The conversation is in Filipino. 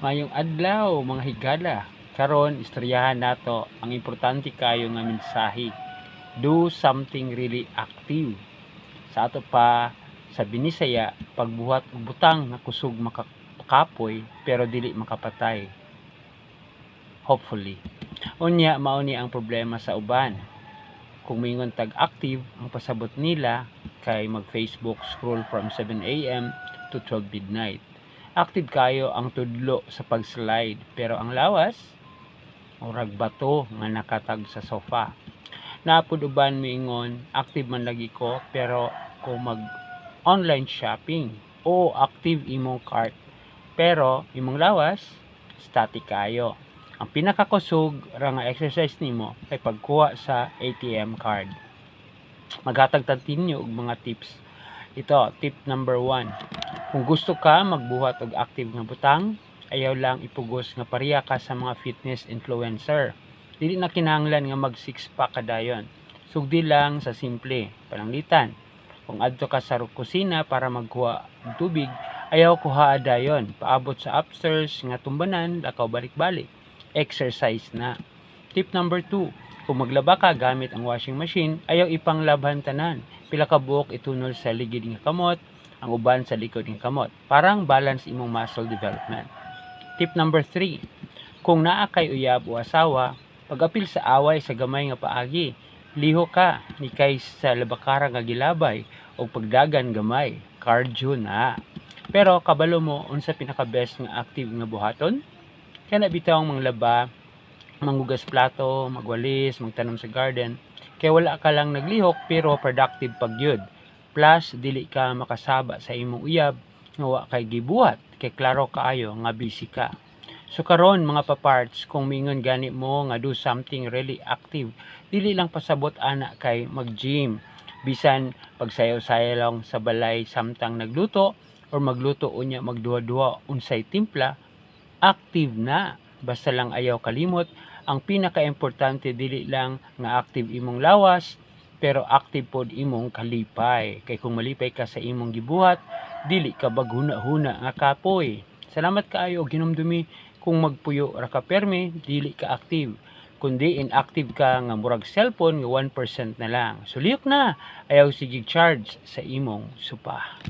Mayong adlaw mga higala. Karon istoryahan nato ang importante kayo nga mensahe. Do something really active. Sa ato pa sa Binisaya, pagbuhat og butang nga kusog makakapoy pero dili makapatay. Hopefully. Unya mao ni ang problema sa uban. Kung mingon tag active, ang pasabot nila kay mag-Facebook scroll from 7 a.m. to 12 midnight. Active kayo ang tudlo sa pag-slide, pero ang lawas murag bato nga nakatag sa sofa. Napud uban miingon, active man lagi ko, pero kung mag online shopping o active imong cart, pero imong lawas static kayo. Ang pinakakusog ra nga exercise nimo ay pagkuha sa ATM card. Maghatag tag tinyo og mga tips. Ito, tip number 1. Kung gusto ka magbuhat og active nga butang, ayaw lang ipugos nga pareha ka sa mga fitness influencer. Dili na kinahanglan nga mag 6 pack kadayon. Sugdi lang sa simple, pananglitan. Kung adto ka sa kusina para magkuha og tubig, ayaw kuha dayon. Paabot sa upstairs nga tumbanan, lakaw balik-balik. Exercise na. Tip number 2. Kung maglaba ka gamit ang washing machine, ayaw ipanglabhan tanan. Pila ka buok itunol sa ligid nga kamot, ang uban sa likod ng kamot. Parang balance imong muscle development. Tip number 3. Kung naa kay uyab o asawa, pag-apil sa away sa gamay nga paagi, liho ka ni kay sa labakara nga gilabay o pagdagan gamay, cardio na. Pero kabalo mo unsa pinaka-best nga active nga buhaton? Kana bitaw ang manglaba, manghugas plato, magwalis, magtanom sa garden. Kaya wala ka lang naglihok pero productive pagyud. Plus dili ka makasaba sa imong uyab nga wa kay gibuhat kay klaro kaayo nga busy ka. So karon mga paparts, kung mingon gani mo nga do something really active, dili lang pasabot ana kay mag-gym. Bisan pagsayaw-sayaw lang sa balay samtang nagluto or magluto unya magduha-duha unsay timpla, active na. Basta lang ayaw kalimot, ang pinaka-importante dili lang nga active imong lawas, pero active pod imong kalipay. Kay kung malipay ka sa imong gibuhat, dili ka baghuna-huna nga kapoy. Salamat kaayo ginomdumi. Kung magpuyo ra ka permi, dili ka active. Kundi inactive ka nga murag cellphone nga 1% na lang. Suliyok na, ayaw sige charge sa imong supa.